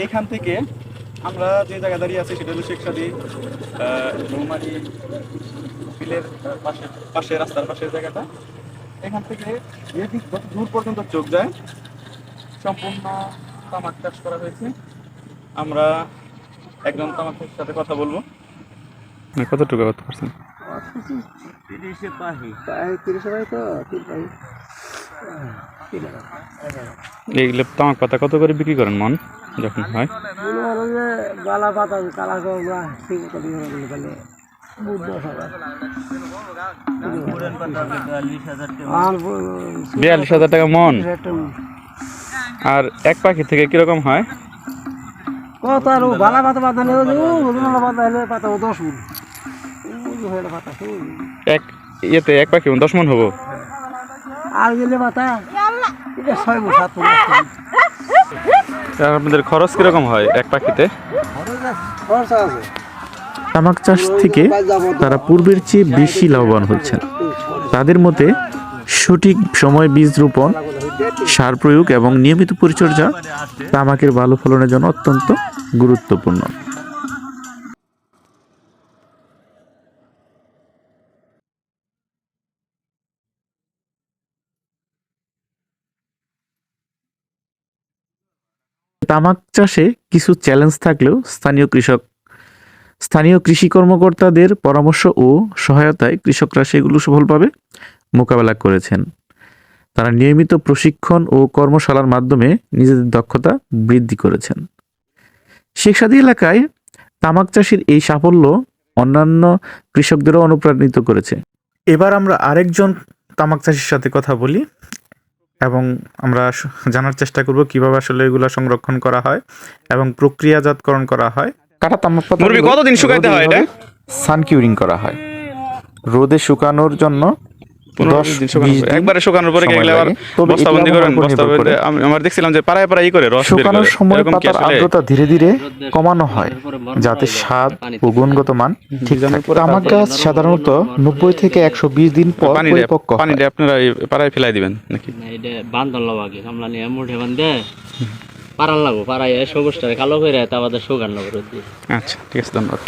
এখান থেকে আমরা যে জায়গা দাঁড়িয়ে আছি সেটা হলো শেখসাদি রৌমারী বিলের পাশে পাশে রাস্তার পাশের জায়গাটা। এখান থেকে এদিক যত দূর পর্যন্ত চোখ যায় সম্পূর্ণ তামাক চাষ করা হয়েছে। আমরা একজন তামাক চাষির সাথে কথা বলবো। কতটুকু করতে পারছেন? 30 পাহি পাহি 30 পাহি তো 3 পাহি। এইগুলো তামাক পাতা কত করে বিক্রি করেন মন যখন হয়? গালা পাতা কালা গলা ঠিক করে গেলে 42,000 টাকা মন। আর এক পাখি থেকে কিরকম হয়? কত আর বালা পাতা পাতা নেই পাতা হলে পাতা 10 মণ পাতা এক ইয়েতে এক পাখি 10 মণ হবো। আর গেলে পাতা এটা 6 মণ 7 মণ। আপনাদের খরচ কিরকম হয় এক পাখিতে? খরচ আছে। তামাক চাষ থেকে তারা পূর্বের চেয়ে বেশি লাভবান হচ্ছেন। তাদের মতে সঠিক সময় বীজ রোপণ, সার প্রয়োগ এবং নিয়মিত পরিচর্যা তামাকের ভালো ফলনের জন্য অত্যন্ত গুরুত্বপূর্ণ। তামাক চাষে কিছু চ্যালেঞ্জ থাকলেও স্থানীয় কৃষি কর্মকর্তাদের পরামর্শ ও সহায়তায় কৃষকরা সেগুলো সফলভাবে মোকাবেলা করেছেন। তারা নিয়মিত প্রশিক্ষণ ও কর্মশালার মাধ্যমে নিজেদের দক্ষতা বৃদ্ধি করেছেন। শেখসাদি এলাকায় তামাক চাষের এই সাফল্য অন্যান্য কৃষকদেরও অনুপ্রাণিত করেছে। এবার আমরা আরেকজন তামাক চাষির সাথে কথা বলি এবং আমরা জানার চেষ্টা করব কিভাবে আসলে এগুলো সংরক্ষণ করা হয় এবং প্রক্রিয়াজাতকরণ করা হয়। কাটা তামাক পাতা কতদিন শুকাইতে হয়? এটা সানকিউরিং করা হয় রোদে শুকানোর জন্য। 10-20 দিন একবারে শুকানোর পরে গেলে আবার বস্তাবন্দি করেন। বস্তাবন্দি আমরা দেখছিলাম যে পাড়ায় পাড়ায় করে রস বের করে। শুকানোর সময় পাতার আর্দ্রতা ধীরে ধীরে কমানো হয় যাতে স্বাদ ও গুণগত মান ঠিক থাকে। তামাক গাছ সাধারণত 90 থেকে 120 দিন পর পরিপক্ক হয়। পানিটা আপনারা পাড়ায় ফেলাই দিবেন নাকি? না, এটা বান্ধন লব আগে কামলা নিয়ে মুঠে বান্ধে পাড়ার লাগবো, পাড়ায় সবুজটা কালো করে তারপর শুকান লাগবো। আচ্ছা, ঠিক আছে, ধন্যবাদ।